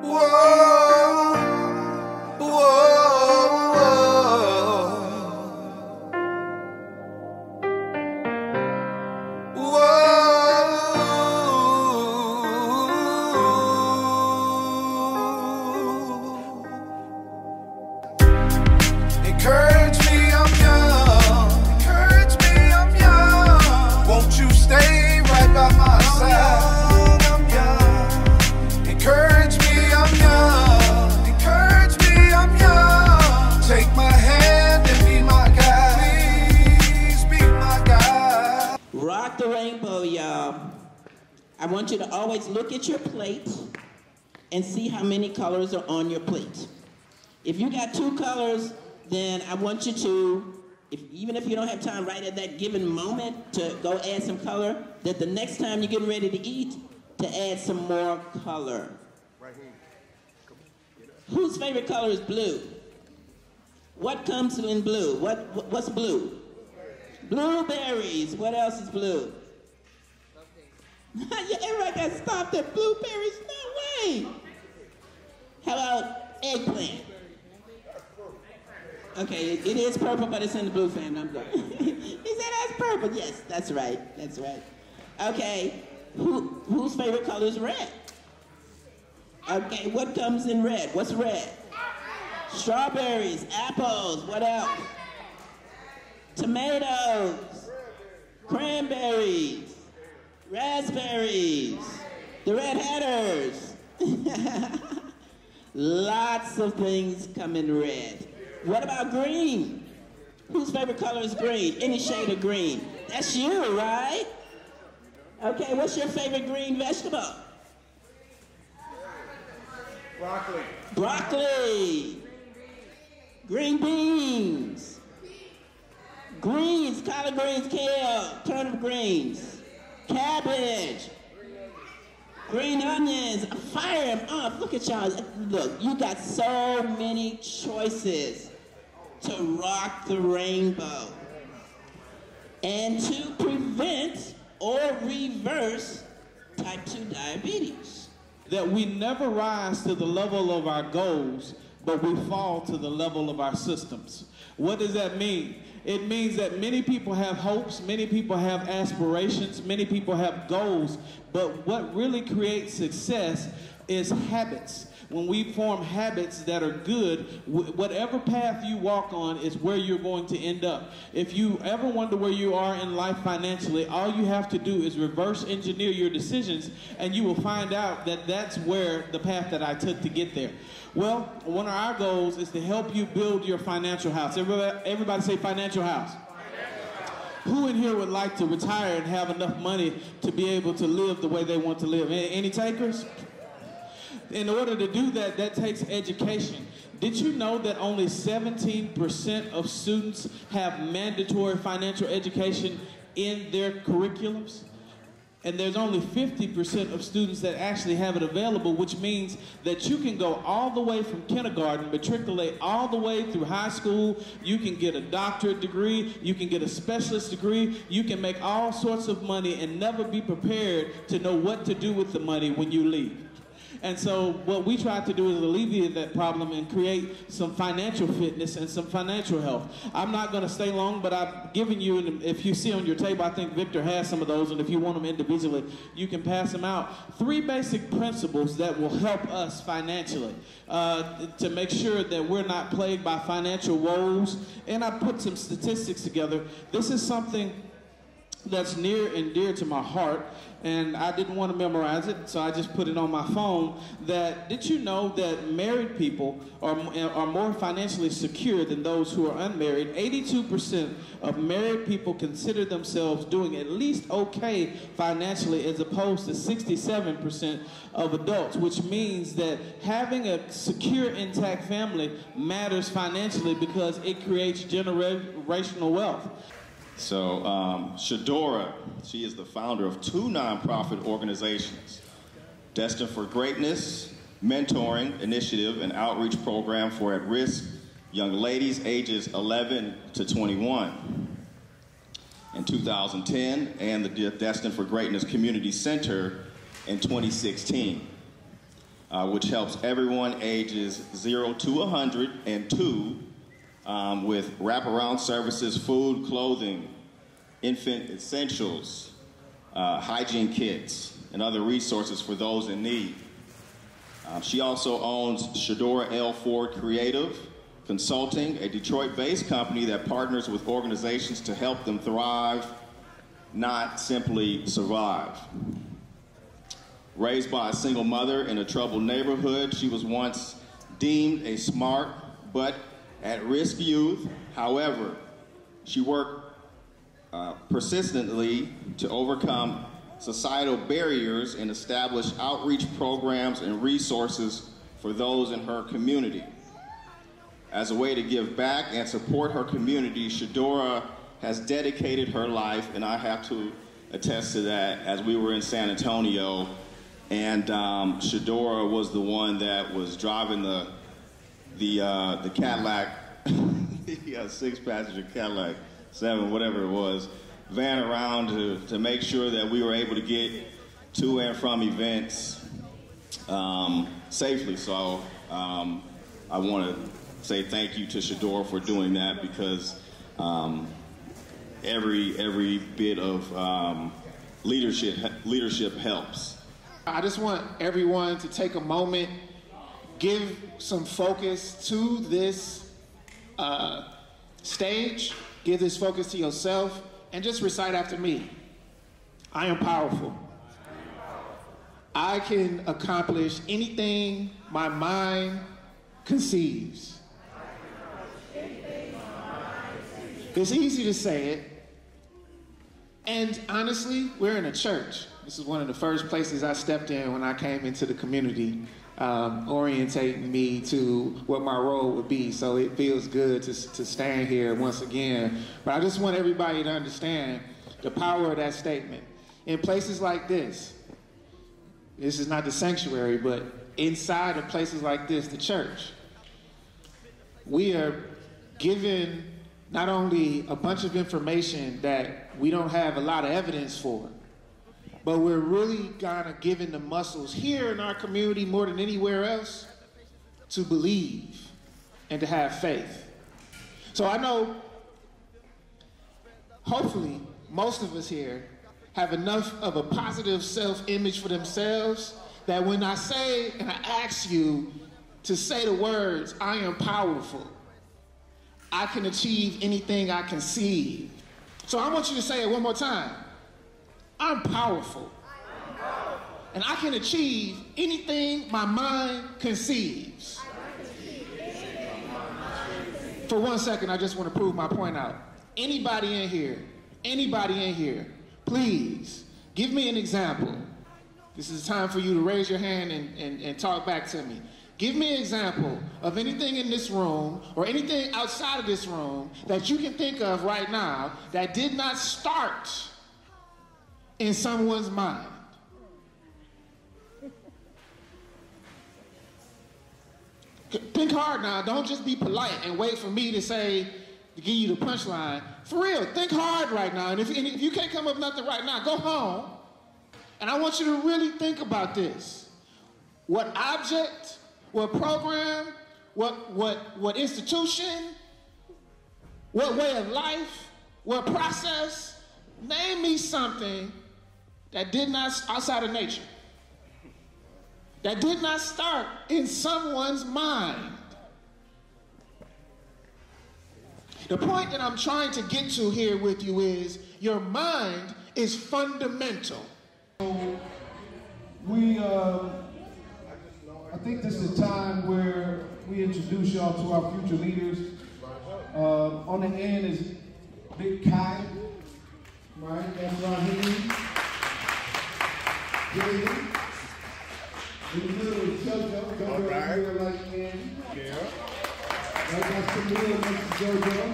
Whoa, whoa, whoa. Encourage me, I'm young. Encourage me, I'm young. Won't you stay right by my side? I'm young. Encourage me, I'm young. Encourage me, I'm young. Take my hand and be my guide. Please be my guide. Rock the rainbow, y'all. I want you to always look at your plate and see how many colors are on your plate. If you got 2 colors, then I want you to, even if you don't have time right at that given moment to go add some color, that the next time you're getting ready to eat, to add some more color. Right here. Whose favorite color is blue? What comes in blue? What's blue? Blueberries. What else is blue? Yeah, everybody got stopped at blueberries. No way. How about eggplant? Okay, it is purple, but it's in the blue family. I'm good. He said that's purple. Yes, that's right. That's right. Okay, whose favorite color is red? Okay, what comes in red? What's red? Strawberries, apples. What else? Tomatoes, cranberries, raspberries, the Red Hatters. Lots of things come in red. What about green? Whose favorite color is green? Any shade of green. That's you, right? Okay, what's your favorite green vegetable? Broccoli. Broccoli. Green beans. Greens, collard greens, kale, turnip greens, cabbage, green onions. Fire them up. Look at y'all. Look, you got so many choices to rock the rainbow and to prevent or reverse type 2 diabetes. That we never rise to the level of our goals, but we fall to the level of our systems. What does that mean? It means that many people have hopes, many people have aspirations, many people have goals, but what really creates success is habits. When we form habits that are good, whatever path you walk on is where you're going to end up. If you ever wonder where you are in life financially, all you have to do is reverse engineer your decisions, and you will find out that that's where the path that I took to get there. Well, one of our goals is to help you build your financial house. Everybody say financial house. Who in here would like to retire and have enough money to be able to live the way they want to live? Any takers? In order to do that, that takes education. Did you know that only 17% of students have mandatory financial education in their curriculums? And there's only 50% of students that actually have it available, which means that you can go all the way from kindergarten, matriculate all the way through high school, you can get a doctorate degree, you can get a specialist degree, you can make all sorts of money and never be prepared to know what to do with the money when you leave. And so what we try to do is alleviate that problem and create some financial fitness and some financial health. I'm not going to stay long, but I've given you, and if you see on your table, I think Victor has some of those, and if you want them individually, you can pass them out. 3 basic principles that will help us financially to make sure that we're not plagued by financial woes. And I put some statistics together. This is something that's near and dear to my heart, and I didn't want to memorize it, so I just put it on my phone. That, did you know that married people are more financially secure than those who are unmarried? 82% of married people consider themselves doing at least okay financially, as opposed to 67% of adults, which means that having a secure, intact family matters financially because it creates generational wealth. So Shadora, she is the founder of 2 nonprofit organizations, Destined for Greatness, Mentoring Initiative and Outreach Program for at-risk young ladies ages 11 to 21 in 2010, and the Destined for Greatness Community Center in 2016. which helps everyone ages 0 to 102 with wraparound services, food, clothing, infant essentials, hygiene kits, and other resources for those in need. She also owns Shadora L. Ford Creative Consulting, a Detroit-based company that partners with organizations to help them thrive, not simply survive. Raised by a single mother in a troubled neighborhood, she was once deemed a smart but at-risk youth. However, she worked persistently to overcome societal barriers and establish outreach programs and resources for those in her community. As a way to give back and support her community, Shadora has dedicated her life, and I have to attest to that, as we were in San Antonio, and Shadora was the one that was driving the Cadillac, yeah, 6-passenger Cadillac, 7, whatever it was, van around to make sure that we were able to get to and from events safely. So I want to say thank you to Shadora for doing that, because every bit of leadership helps. I just want everyone to take a moment, give some focus to this stage, give this focus to yourself, and just recite after me. I am powerful. I can accomplish anything my mind conceives. It's easy to say it. And honestly, we're in a church. This is one of the first places I stepped in when I came into the community, orientating me to what my role would be. So it feels good to stand here once again. But I just want everybody to understand the power of that statement. In places like this is not the sanctuary, but inside of places like this, the church, we are given not only a bunch of information that we don't have a lot of evidence for, but we're really kind of given the muscles here in our community more than anywhere else to believe and to have faith. So I know, hopefully, most of us here have enough of a positive self-image for themselves that when I say and I ask you to say the words, I am powerful, I can achieve anything I conceive. So I want you to say it one more time. I'm powerful. And I can achieve anything my mind conceives. For 1 second, I just want to prove my point out. Anybody in here, please give me an example. This is time for you to raise your hand and talk back to me. Give me an example of anything in this room or anything outside of this room that you can think of right now that did not start in someone's mind. Think hard now. Don't just be polite and wait for me to say, to give you the punchline. For real, think hard right now. And if you can't come up with nothing right now, go home. And I want you to really think about this. What object, what program, what institution, what way of life, what process, name me something that did not, outside of nature, that did not start in someone's mind. The point that I'm trying to get to here with you is your mind is fundamental. I think this is a time where we introduce y'all to our future leaders. On the end is Big Kai, right? That's right here. In the middle is JoJo. JoJo right here, like in. Yeah. Right, that's Camille next to JoJo.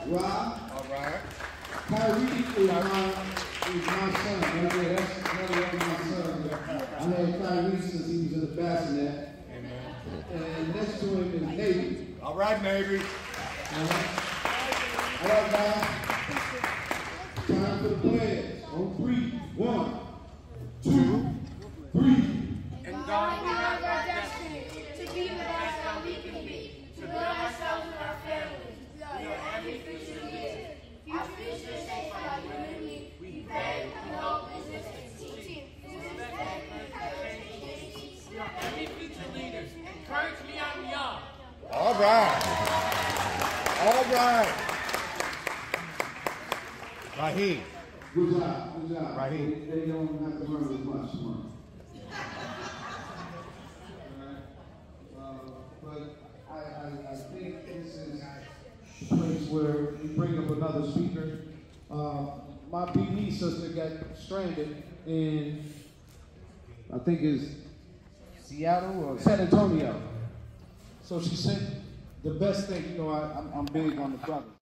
Rob. All right. Kyrie is my son. Right there, that's my son. I had Kyrie since he was in the bassinet. Amen. And next to him is Navy. All right, Navy. All right, guys. Time for the pledge. On 3, 1, 2, 3. And God. All right. All right. Raheem. Good job. Good job. Raheem. They don't have to run as much tomorrow. But I think this is the place where we bring up another speaker. My BD sister got stranded in, I think it's Seattle or San Antonio. So she sent the best thing, you know, I'm big on the brothers.